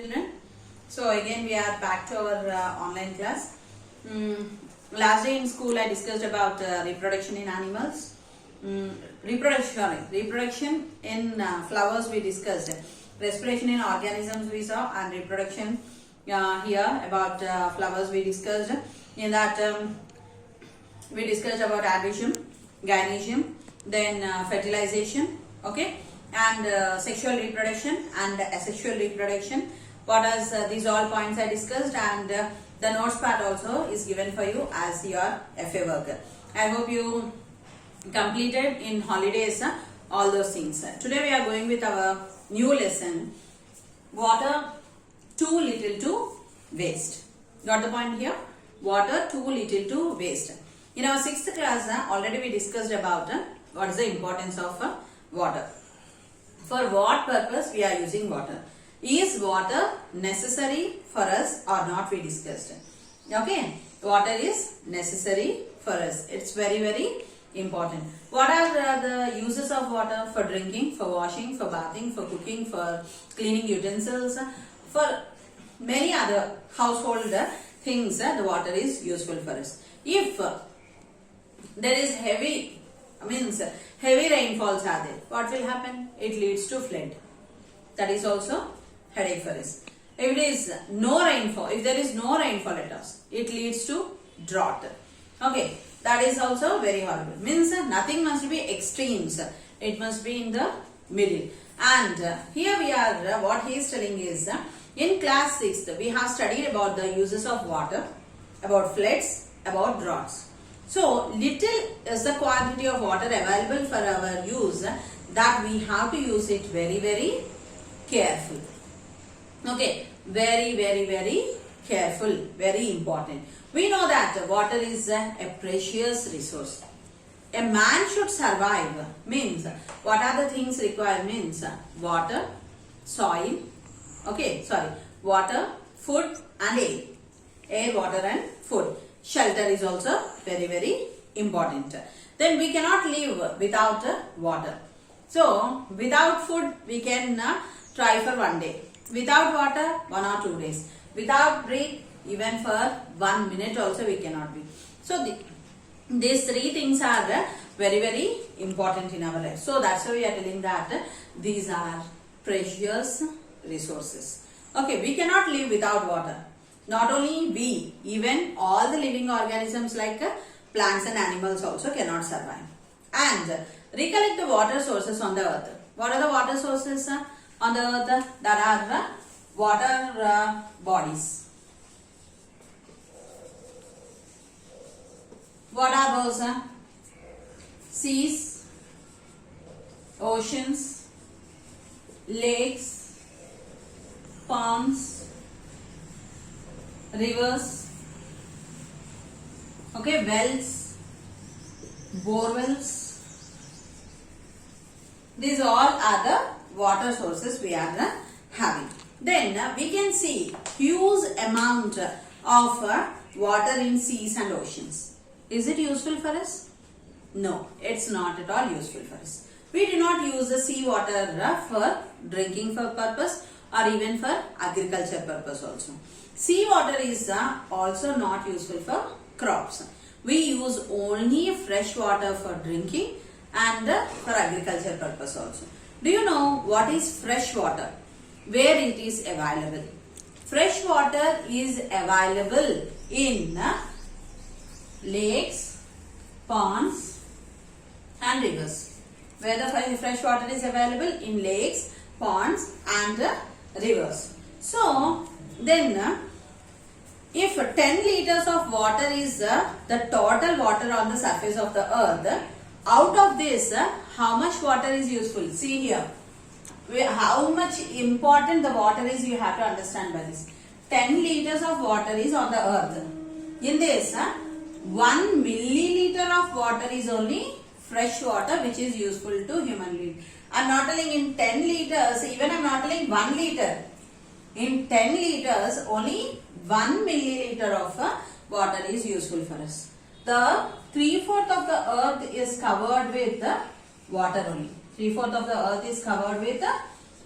Children, so again we are back to our online class. Last day in school I discussed about reproduction in animals. Reproduction in flowers we discussed. Respiration in organisms we saw, and reproduction here about flowers we discussed. In that we discussed about advection, gynoecium, then fertilization, okay, and sexual reproduction and asexual reproduction. What are these all points I discussed, and the notes part also is given for you as your FA work. I hope you completed in holidays all those things. Today we are going with our new lesson, water too little to waste. Got the point here? Water too little to waste. In our 6th class already we discussed about what is the importance of water. For what purpose we are using water? Is water necessary for us or not, we discussed. Okay, water is necessary for us. It's very important. What are the uses of water? For drinking, for washing, for bathing, for cooking, for cleaning utensils, for many other household things, the water is useful for us. If there is heavy rainfalls are there, what will happen? It leads to flood. That is also headache for us. If it is no rainfall, if there is no rainfall at all, it leads to drought. Okay, that is also very horrible. Means nothing must be extremes. It must be in the middle. And here we are, what he is telling is, in class 6th, we have studied about the uses of water, about floods, about droughts. So, little is the quantity of water available for our use, that we have to use it very careful. Okay, very careful, very important. We know that water is a precious resource. A man should survive, means what are the things required? Means water, soil, water, food and air. Air, water and food. Shelter is also very important. Then we cannot live without water. So, without food we can try for 1 day. Without water, 1 or 2 days. Without breath, even for 1 minute also we cannot be. So, these 3 things are very important in our life. So, that's why we are telling that these are precious resources. Okay, we cannot live without water. Not only we, even all the living organisms like plants and animals also cannot survive. And recollect the water sources on the earth. What are the water sources on the earth? There are water bodies. What are those? Seas, oceans, lakes, ponds, rivers, okay, wells, bore wells. These all are the water sources we are having. Then we can see huge amount of water in seas and oceans. Is it useful for us? No, it's not at all useful for us. We do not use the sea water for drinking for purpose or even for agriculture purpose also. Sea water is also not useful for crops. We use only fresh water for drinking and for agriculture purpose also. Do you know what is fresh water? Where it is available? Fresh water is available in lakes, ponds and rivers. Where the fresh water is available? In lakes, ponds and rivers. So, then if 10 liters of water is the total water on the surface of the earth, out of this, how much water is useful? See here. How much important the water is, you have to understand by this. 10 liters of water is on the earth. In this, 1 milliliter of water is only fresh water which is useful to human being. I am not telling in 10 liters, even I am not telling 1 liter. In 10 liters, only 1 milliliter of water is useful for us. The 3/4 of the earth is covered with water only. 3/4 of the earth is covered with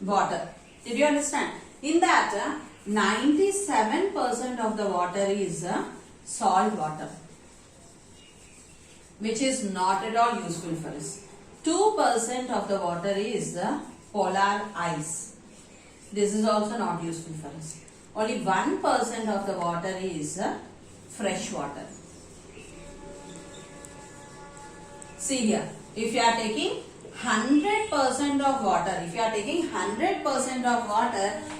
water. Did you understand? In that 97% of the water is salt water, which is not at all useful for us. 2% of the water is polar ice. This is also not useful for us. Only 1% of the water is fresh water. See here, if you are taking 100% of water,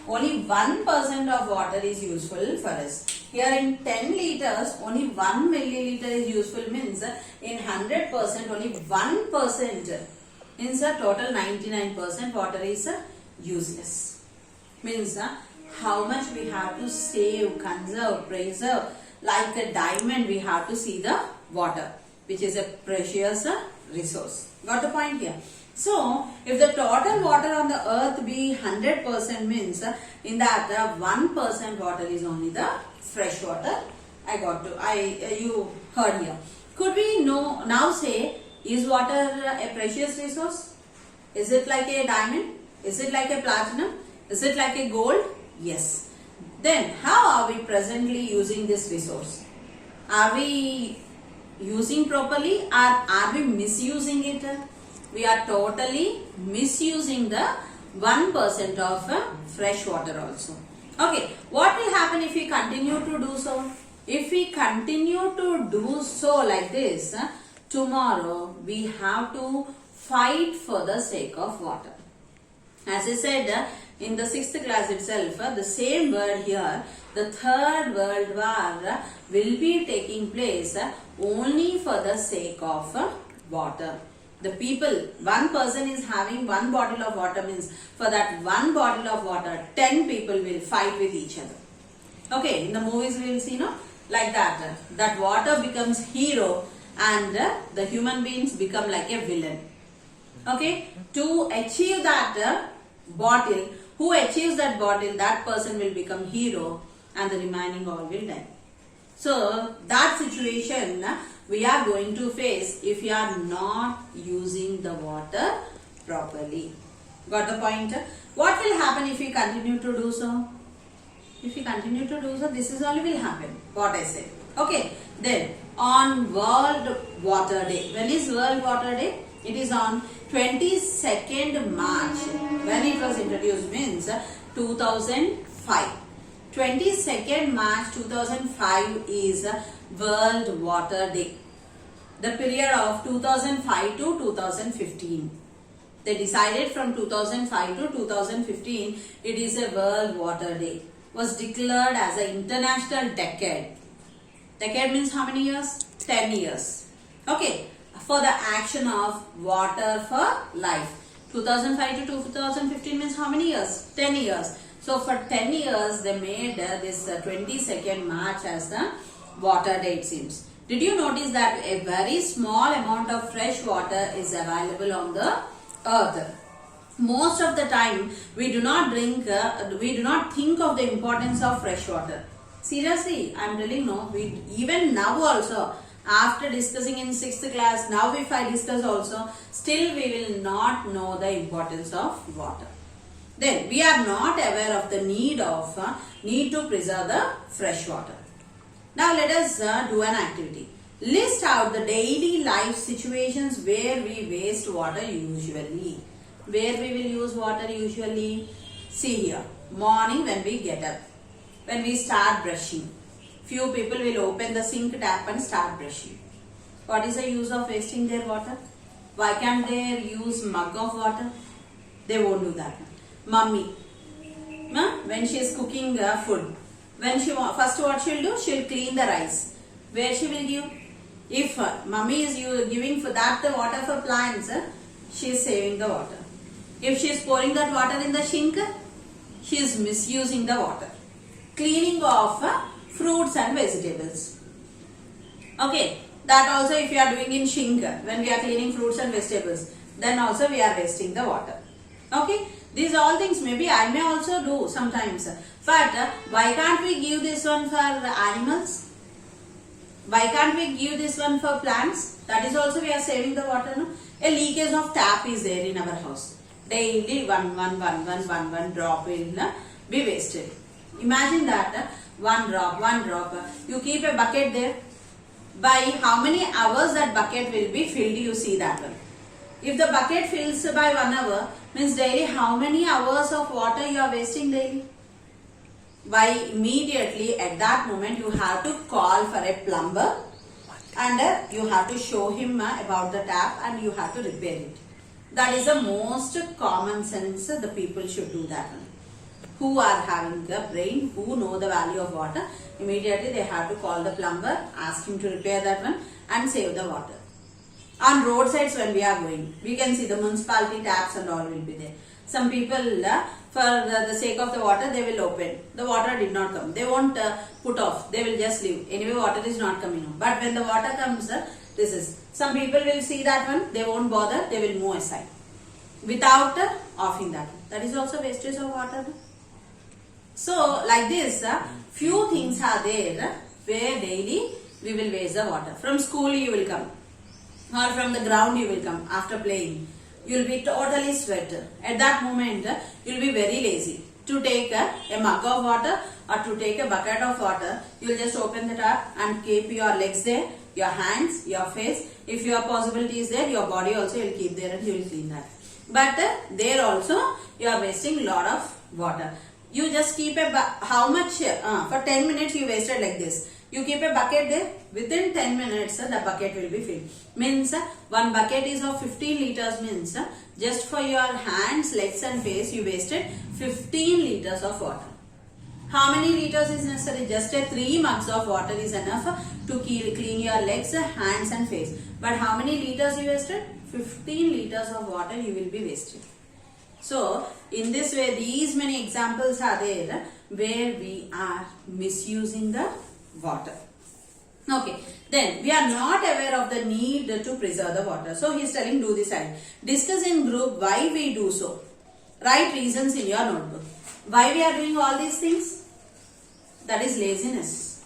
only 1% of water is useful for us. Here in 10 liters, only 1 milliliter is useful, means in 100% only 1%, means total 99% water is useless. Means how much we have to save, conserve, preserve, like a diamond we have to see the water, which is a precious resource. Got the point here? So, if the total water on the earth be 100%, means in that 1% water is only the fresh water. You heard here. Could we now say, is water a precious resource? Is it like a diamond? Is it like a platinum? Is it like a gold? Yes. Then, how are we presently using this resource? Are we using properly, or are we misusing it? We are totally misusing the 1% of fresh water also. Okay, what will happen if we continue to do so? If we continue to do so like this, tomorrow we have to fight for the sake of water. As I said in the 6th class itself, the same word here, the Third World War will be taking place only for the sake of water. The people, one person is having one bottle of water, means for that one bottle of water, 10 people will fight with each other. Okay, in the movies we will see, no? Like that. That water becomes hero and the human beings become like a villain. Okay, to achieve that bottle, who achieves that bottle, that person will become hero and the remaining all will die. So, that situation we are going to face if we are not using the water properly. Got the point? What will happen if we continue to do so? If we continue to do so, this is all will happen, what I said. Okay, then on World Water Day. When is World Water Day? It is on 22nd March. When it was introduced, means 2005. 22nd March 2005 is World Water Day. The period of 2005 to 2015. They decided from 2005 to 2015 it is a World Water Day. Was declared as an international decade. Decade means how many years? 10 years. Okay. For the action of water for life. 2005 to 2015 means how many years? 10 years. So for 10 years they made this 22nd March as the water day, it seems. Did you notice that a very small amount of fresh water is available on the earth? Most of the time we do not drink, we do not think of the importance of fresh water. Seriously, I am telling no, even now also, after discussing in 6th class, now if I discuss also, still we will not know the importance of water. Then we are not aware of the need to preserve the fresh water. Now let us do an activity. List out the daily life situations where we waste water usually. Where we will use water usually? See here, morning when we get up, when we start brushing. Few people will open the sink tap and start brushing. What is the use of wasting their water? Why can't they use mug of water? They won't do that. Mummy, when she is cooking food, when she first what she will do? She will clean the rice. Where she will give? If mummy is giving for that the water for plants, she is saving the water. If she is pouring that water in the sink, she is misusing the water. Cleaning of fruits and vegetables. Okay, that also if you are doing in sink, when we are cleaning fruits and vegetables, then also we are wasting the water. Okay, these all things maybe I may also do sometimes. But why can't we give this one for animals? Why can't we give this one for plants? That is also we are saving the water. No? A leakage of tap is there in our house. Daily one drop will be wasted. Imagine that one drop, you keep a bucket there. By how many hours that bucket will be filled, you see that one. If the bucket fills by 1 hour, means daily how many hours of water you are wasting daily? Why immediately at that moment you have to call for a plumber and you have to show him about the tap and you have to repair it. That is the most common sense the people should do that one. Who are having the brain, who know the value of water, immediately they have to call the plumber, ask him to repair that one and save the water. On roadsides when we are going, we can see the municipality taps and all will be there. Some people, for the sake of the water, they will open. The water did not come. They won't put off. They will just leave. Anyway, water is not coming on. But when the water comes, this is. Some people will see that one. They won't bother. They will move aside. Without offing that one. That is also wastage of water. So, like this, few things are there where daily we will waste the water. From school you will come. Or from the ground you will come after playing. You will be totally sweat. At that moment, you will be very lazy. To take a mug of water or to take a bucket of water, you will just open the tap and keep your legs there, your hands, your face. If your possibility is there, your body also you will keep there and you will clean that. But there also, you are wasting lot of water. You just keep how much? For 10 minutes you wasted like this. You keep a bucket there, within 10 minutes the bucket will be filled. Means one bucket is of 15 liters means just for your hands, legs and face you wasted 15 liters of water. How many liters is necessary? Just 3 mugs of water is enough to clean your legs, hands and face. But how many liters you wasted? 15 liters of water you will be wasting. So, in this way, these many examples are there where we are misusing the water. Okay, then we are not aware of the need to preserve the water. So, he is telling do this side. Discuss in group why we do so. Write reasons in your notebook. Why we are doing all these things? That is laziness.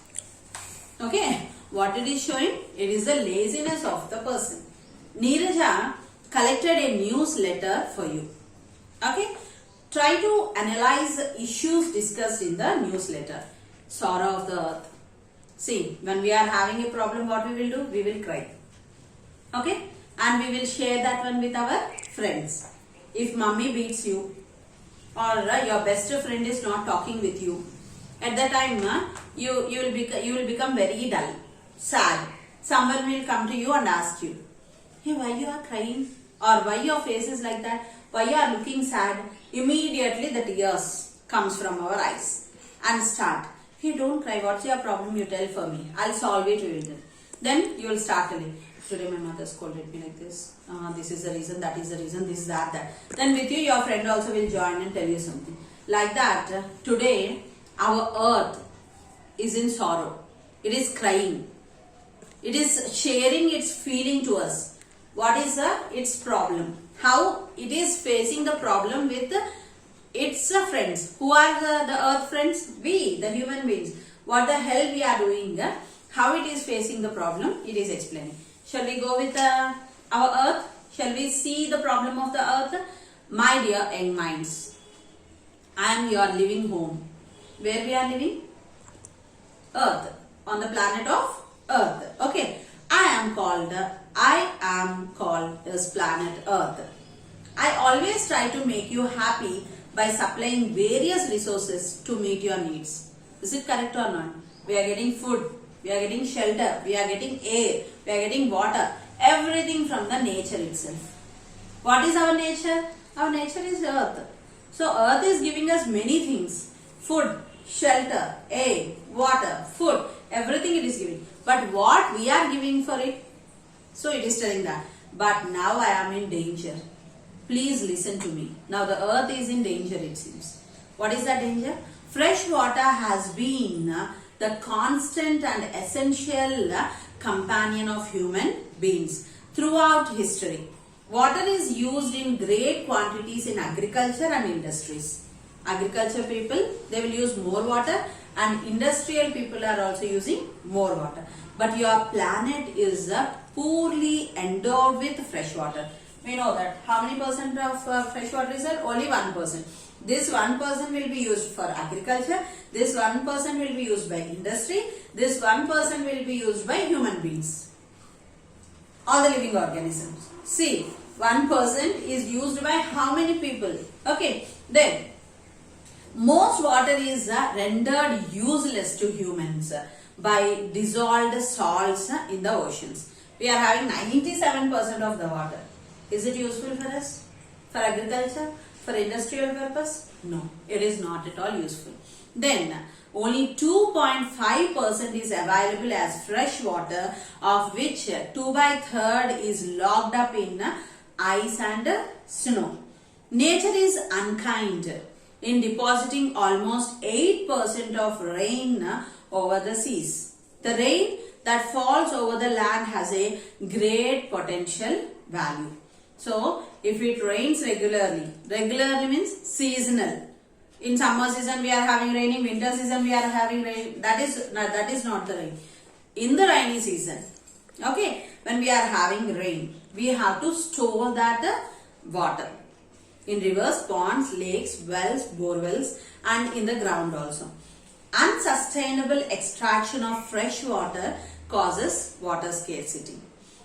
Okay, what it is showing? It is the laziness of the person. Neeraja collected a newsletter for you. Okay, try to analyze the issues discussed in the newsletter. Sorrow of the earth. See, when we are having a problem, what we will do? We will cry. Okay, and we will share that one with our friends. If mummy beats you or your best friend is not talking with you, at that time you will become very dull, sad. Someone will come to you and ask you, hey, why you are crying? Or why your face is like that? Why you are looking sad? Immediately the tears comes from our eyes and start. Hey, don't cry. What's your problem? You tell for me. I'll solve it. You will. Then you will start telling. Today my mother scolded me like this. This is the reason. That is the reason. This, that. Then with you, your friend also will join and tell you something. Like that, today our earth is in sorrow. It is crying. It is sharing its feeling to us. What is its problem? How it is facing the problem with its friends. Who are the earth friends? We, the human beings. What the hell we are doing? How it is facing the problem? It is explaining. Shall we go with our earth? Shall we see the problem of the earth? My dear young minds, I am your living home. Where we are living? Earth. On the planet of Earth. Okay. I am called as planet Earth. I always try to make you happy by supplying various resources to meet your needs. Is it correct or not? We are getting food, we are getting shelter, we are getting air, we are getting water, everything from the nature itself. What is our nature? Our nature is earth. So earth is giving us many things. Food, shelter, air, water, food, everything it is giving. But what we are giving for it? So it is telling that. But now I am in danger. Please listen to me. Now the earth is in danger, it seems. What is that danger? Fresh water has been the constant and essential companion of human beings throughout history. Water is used in great quantities in agriculture and industries. Agriculture people, they will use more water, and industrial people are also using more water. But your planet is poorly endowed with fresh water. We know that. How many percent of fresh water is there? Only 1%. This 1% will be used for agriculture. This 1% will be used by industry. This 1% will be used by human beings. All the living organisms. See, 1% is used by how many people? Okay. Then, most water is rendered useless to humans by dissolved salts in the oceans. We are having 97% of the water. Is it useful for us? For agriculture? For industrial purpose? No, it is not at all useful. Then, only 2.5% is available as fresh water, of which 2/3 is locked up in ice and snow. Nature is unkind in depositing almost 8% of rain over the seas. The rain that falls over the land has a great potential value. So, if it rains regularly means seasonal. In summer season we are having rain, in winter season we are having rain. That is not the rain. In the rainy season, okay, when we are having rain, we have to store that water in rivers, ponds, lakes, wells, bore wells, and in the ground also. Unsustainable extraction of fresh water causes water scarcity.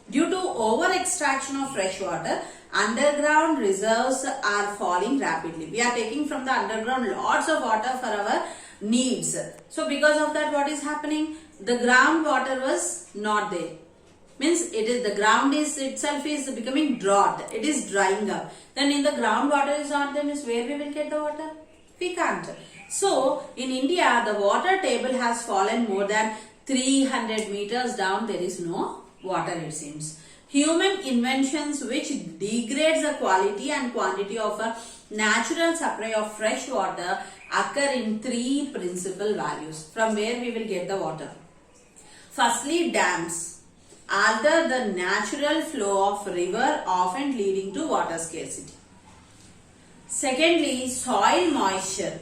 Due to over extraction of fresh water, underground reserves are falling rapidly. We are taking from the underground lots of water for our needs. So because of that, what is happening? The groundwater was not there. Means the ground itself is becoming drought. It is drying up. Then in the groundwater is not there, means where we will get the water? We can't. So in India, the water table has fallen more than 300 meters down. There is no water, it seems. Human inventions which degrades the quality and quantity of a natural supply of fresh water occur in 3 principal values. From where we will get the water? Firstly, dams alter the natural flow of river, often leading to water scarcity. Secondly, soil moisture.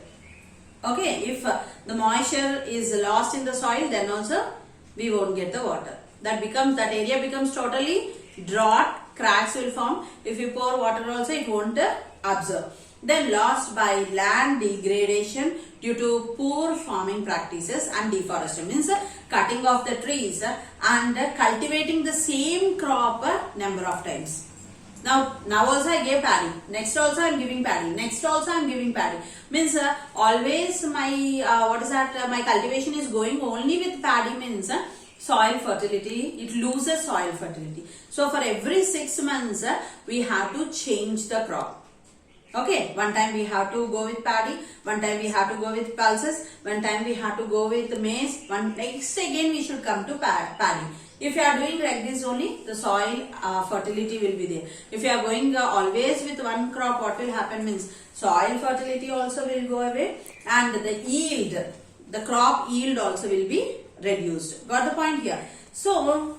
Okay, if the moisture is lost in the soil, then also we won't get the water. That area becomes totally drought, cracks will form. If you pour water also, it won't absorb. Then lost by land degradation due to poor farming practices and deforestation, means cutting off the trees and cultivating the same crop number of times. Now also I gave paddy. Next also I am giving paddy. Next also I am giving paddy. Means always my my cultivation is going only with paddy, means soil fertility, it loses soil fertility. So for every 6 months, we have to change the crop. Okay, one time we have to go with paddy, one time we have to go with pulses, one time we have to go with maize, next again we should come to paddy. If you are doing like this only, the soil fertility will be there. If you are going always with one crop, what will happen means soil fertility also will go away and the yield, the crop yield also will be reduced. Got the point here? So,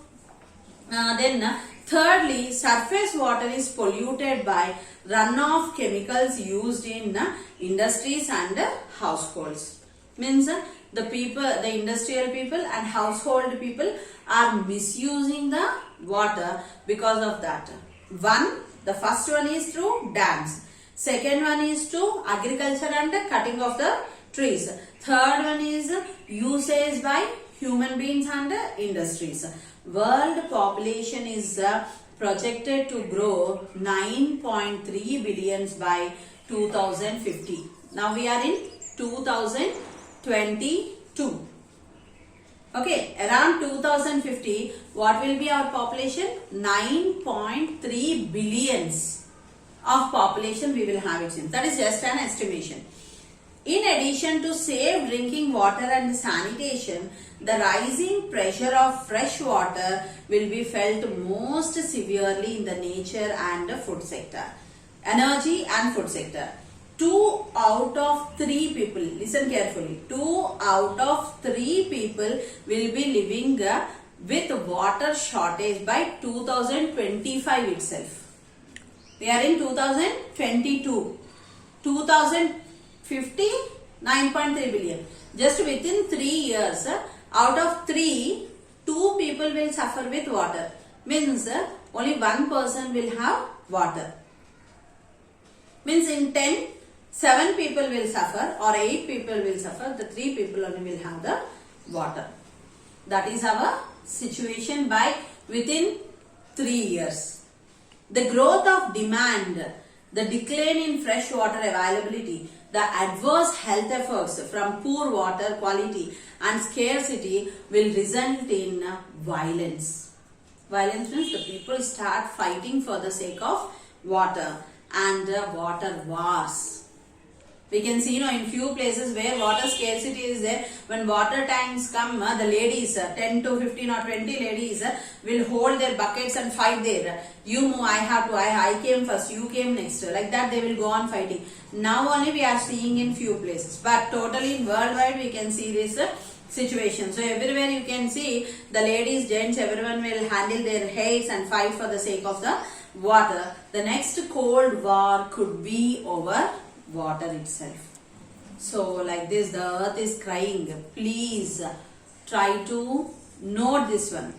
then thirdly, surface water is polluted by runoff chemicals used in industries and households. Means the industrial people and household people are misusing the water because of that. The first one is through dams. Second one is through agriculture and cutting of the trees. Third one is usage by human beings and industries. World population is projected to grow 9.3 billions by 2050. Now we are in 2022. Okay, around 2050, what will be our population? 9.3 billions of population we will have it in. That is just an estimation. In addition to safe drinking water and sanitation, the rising pressure of fresh water will be felt most severely in the nature and food sector. Energy and food sector. 2 out of 3 people, listen carefully, 2 out of 3 people will be living with water shortage by 2025 itself. We are in 2022. 2050, 9.3 billion. Just within 3 years, out of 3, 2 people will suffer with water. Means only one person will have water. Means in 10, 7 people will suffer or 8 people will suffer, the 3 people only will have the water. That is our situation by within 3 years. The growth of demand, the decline in fresh water availability, the adverse health effects from poor water quality and scarcity will result in violence. Violence means the people start fighting for the sake of water and water wars. We can see in few places where water scarcity is there, when water tanks come, the ladies, 10 to 15 or 20 ladies will hold their buckets and fight there. You move, I have to, I came first, you came next. Like that they will go on fighting. Now only we are seeing in few places. But totally worldwide we can see this situation. So everywhere you can see the ladies, gents, everyone will handle their hairs and fight for the sake of the water. The next Cold War could be over water itself. So like this, the earth is crying. Please try to note this one.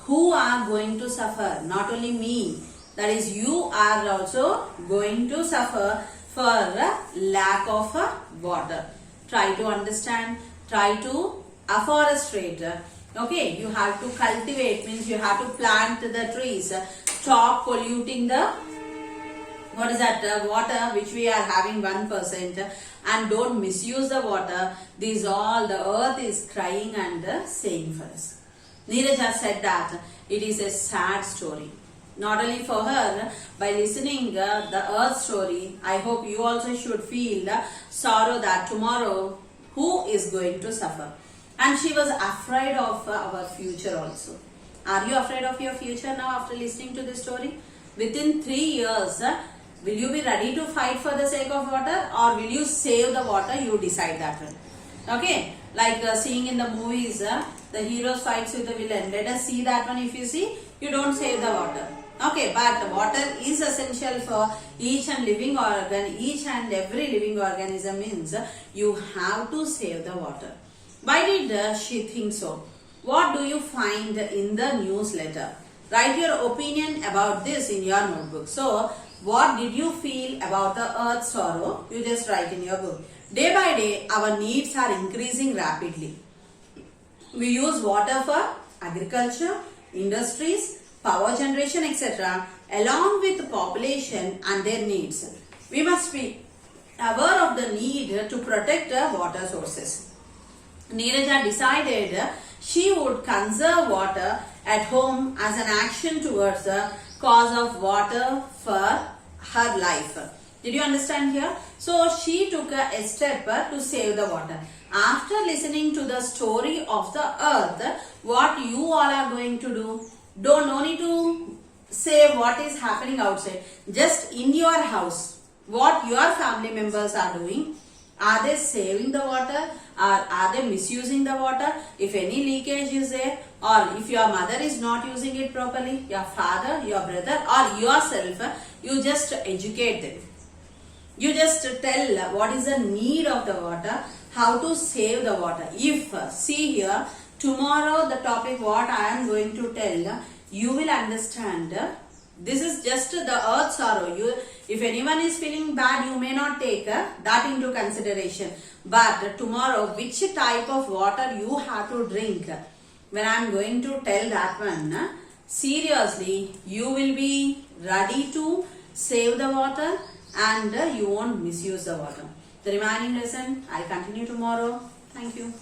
Who are going to suffer? Not only me, that is you are also going to suffer for lack of water. Try to understand, try to afforestate. Okay, you have to cultivate, means you have to plant the trees. Stop polluting the water which we are having 1%, and don't misuse the water. These all the earth is crying and saying for us. Neeraja said that it is a sad story. Not only for her, by listening the earth story, I hope you also should feel sorrow that tomorrow who is going to suffer. And she was afraid of our future also. Are you afraid of your future now after listening to this story? Within 3 years, will you be ready to fight for the sake of water, or will you save the water? You decide that one. Okay, like seeing in the movies, the heroes fights with the villain. Let us see that one. If you see, you don't save the water. Okay, but water is essential for each and living organ, each and every living organism, means you have to save the water. Why did she think so? What do you find in the newsletter? Write your opinion about this in your notebook. So, what did you feel about the earth's sorrow? You just write in your book. Day by day, our needs are increasing rapidly. We use water for agriculture, industries, power generation, etc. along with the population and their needs. We must be aware of the need to protect water sources. Neeraja decided she would conserve water at home as an action towards the cause of water for her life. Did you understand here? So she took a step to save the water. After listening to the story of the earth, what you all are going to do? No need to say what is happening outside. Just in your house, what your family members are doing. Are they saving the water, or are they misusing the water? If any leakage is there, or if your mother is not using it properly, your father, your brother, or yourself, you just educate them. You just tell what is the need of the water, how to save the water. If, see here, tomorrow the topic what I am going to tell, you will understand. This is just the earth's sorrow. If anyone is feeling bad, you may not take that into consideration. But tomorrow, which type of water you have to drink, when I am going to tell that one, seriously, you will be ready to save the water and you won't misuse the water. The remaining lesson, I'll continue tomorrow. Thank you.